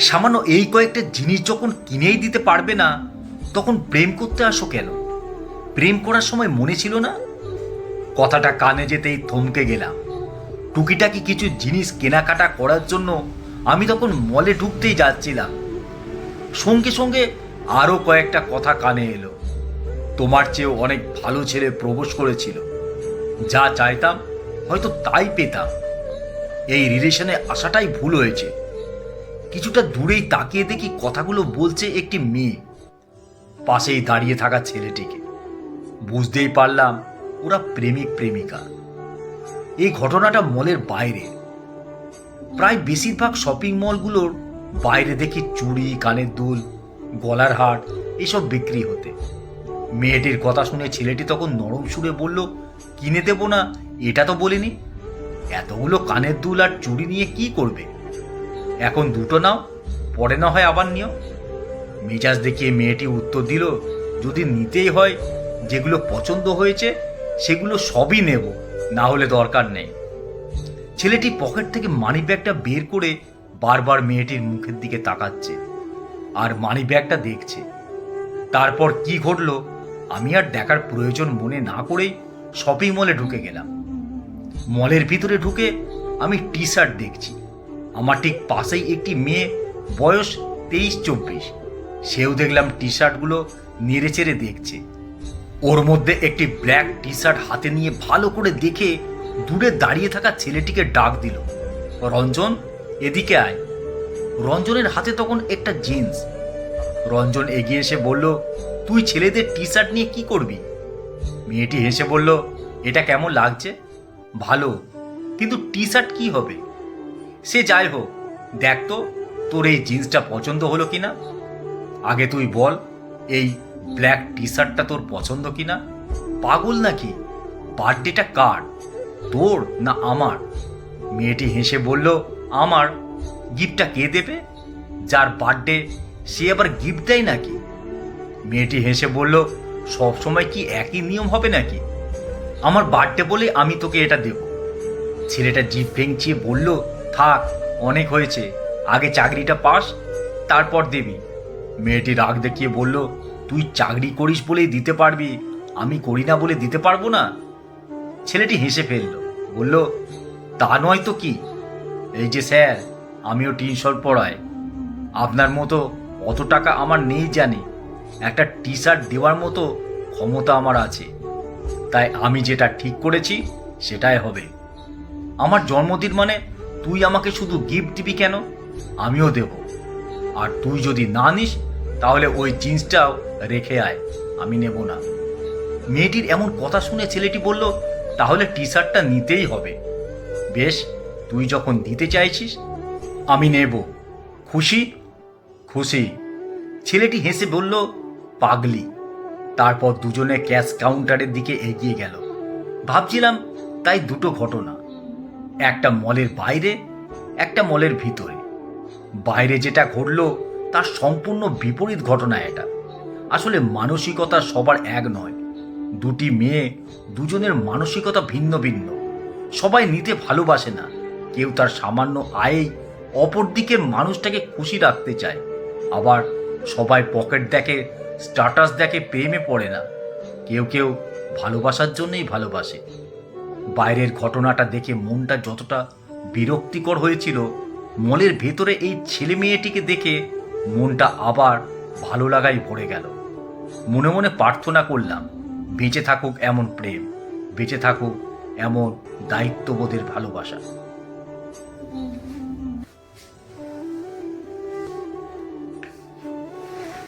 সামান্য এই কয়েকটা জিনিস যখন কিনেই দিতে পারবে না, তখন প্রেম করতে আসো কেন? প্রেম করার সময় মনে ছিল না? কথাটা কানে যেতেই থমকে গেলাম। টুকিটাকি কিছু জিনিস কেনাকাটা করার জন্য আমি তখন মলে ঢুকতেই যাচ্ছিলাম। সঙ্গে সঙ্গে আরও কয়েকটা কথা কানে এলো। তোমার চেয়েও অনেক ভালো ছেলে প্রপোজ করেছিল, যা চাইতাম হয়তো তাই পেতাম। এই রিলেশনে আসাটাই ভুল হয়েছে। কিছুটা দূরেই তাকিয়ে দেখি কথাগুলো বলছে একটি মেয়ে, পাশেই দাঁড়িয়ে থাকা ছেলেটিকে। বুঝতেই পারলাম ওরা প্রেমিক প্রেমিকা। এই ঘটনাটা মলের বাইরে। প্রায় বেশিরভাগ শপিং মলগুলোর বাইরে দেখি চুড়ি, কানের দুল, গলার হার এসব বিক্রি হতে। মেয়েটির কথা শুনে ছেলেটি তখন নরম সুরে বলল, কিনে দেবো না এটা তো বলিনি। এতগুলো কানের দুল আর চুড়ি নিয়ে কি করবে? এখন দুটো নাও, পরে না হয় আবার নিও। মেজাজ দেখিয়ে মেয়েটি উত্তর দিল, যদি নিতেই হয়, যেগুলো পছন্দ হয়েছে সেগুলো সবই নেব, না হলে দরকার নেই। ছেলেটি পকেট থেকে মানি ব্যাগটা বের করে বারবার মেয়েটির মুখের দিকে তাকাচ্ছে আর মানি ব্যাগটা দেখছে। তারপর কি ঘটলো আমি আর দেখার প্রয়োজন মনে না করেই শপিং মলে ঢুকে গেলাম। মলের ভিতরে ঢুকে আমি টি শার্ট দেখছি। আমার ঠিক পাশেই একটি মেয়ে, বয়স 23-24। সেও দেখলাম টি শার্টগুলো নেড়ে চেড়ে দেখছে। ওর মধ্যে একটি ব্ল্যাক টি শার্ট হাতে নিয়ে ভালো করে দেখে দূরে দাঁড়িয়ে থাকা ছেলেটিকে ডাক দিল, রঞ্জন, এদিকে আয়। রঞ্জনের হাতে তখন একটা জিন্স। রঞ্জন এগিয়ে এসে বলল, তুই ছেলেদের টি শার্ট নিয়ে কি করবি? মেয়েটি হেসে বলল, এটা কেমন লাগছে? ভালো, কিন্তু টি শার্ট কি হবে? সে যাই হোক, দেখ তো তোর এই জিন্সটা পছন্দ হলো কিনা। আগে তুই বল, এই ব্ল্যাক টি শার্টটা তোর পছন্দ কিনা? পাগল নাকি? বার্থডেটা কার, তোর না আমার? মেয়েটি হেসে বলল, আমার। গিফটটা কে দেবে? যার বার্থডে সে আবার গিফট দেয় নাকি? মেয়েটি হেসে বলল, সব সময় কি একই নিয়ম হবে নাকি? আমার বার্থডে বলে আমি তোকে এটা দেব। ছেলেটা জিভ ভেঙচিয়ে বলল, থাক, অনেক হয়েছে, আগে চাকরিটা পাস, তারপর দেবি। মেয়েটি রাগ দেখিয়ে বলল, তুই চাকরি করিস বলেই দিতে পারবি, আমি করি না বলে দিতে পারবো না? ছেলেটি হেসে ফেলল, বলল, তা নয় তো কি। এই যে স্যার, আমিও টিউশন পড়াই। আপনার মতো অত টাকা আমার নেই জানি, একটা টি শার্ট দেওয়ার মতো ক্ষমতা আমার আছে। তাই আমি যেটা ঠিক করেছি সেটাই হবে। আমার জন্মদিন মানে তুই আমাকে শুধু গিফট দিবি কেন? আমিও দেব। আর তুই যদি না নিস তাহলে ওই জিন্সটাও রেখে আয়, আমি নেব না। মেয়েটির এমন কথা শুনে ছেলেটি বলল, তাহলে টি শার্টটা নিতেই হবে। বেশ, তুই যখন দিতে চাইছিস আমি নেব। খুশি? খুশি। ছেলেটি হেসে বলল, পাগলি। তারপর দুজনে ক্যাশ কাউন্টারের দিকে এগিয়ে গেল। ভাবছিলাম তাই দুটো ঘটনা, একটা মলের বাইরে, একটা মলের ভিতরে। বাইরে যেটা ঘটলো তার সম্পূর্ণ বিপরীত ঘটনা এটা। আসলে মানসিকতা সবার এক নয়। দুটি মেয়ে, দুজনের মানসিকতা ভিন্ন ভিন্ন। সবাই নিতে ভালোবাসে না, কেউ তার সামান্য আয়েই অপর দিকের মানুষটাকে খুশি রাখতে চায়। আবার সবাই পকেট দেখে, স্ট্যাটাস দেখে, প্রেমে পড়ে না। কেউ কেউ ভালোবাসার জন্যই ভালোবাসে। বাইরের ঘটনাটা দেখে মনটা যতটা বিরক্তিকর হয়েছিল, মলের ভেতরে এই ছেলে মেয়েটিকে দেখে মনটা আবার ভালো লাগাই ভরে গেল। মনে মনে প্রার্থনা করলাম, বেঁচে থাকুক এমন প্রেম, বেঁচে থাকুক এমন দায়িত্ববোধের ভালোবাসা।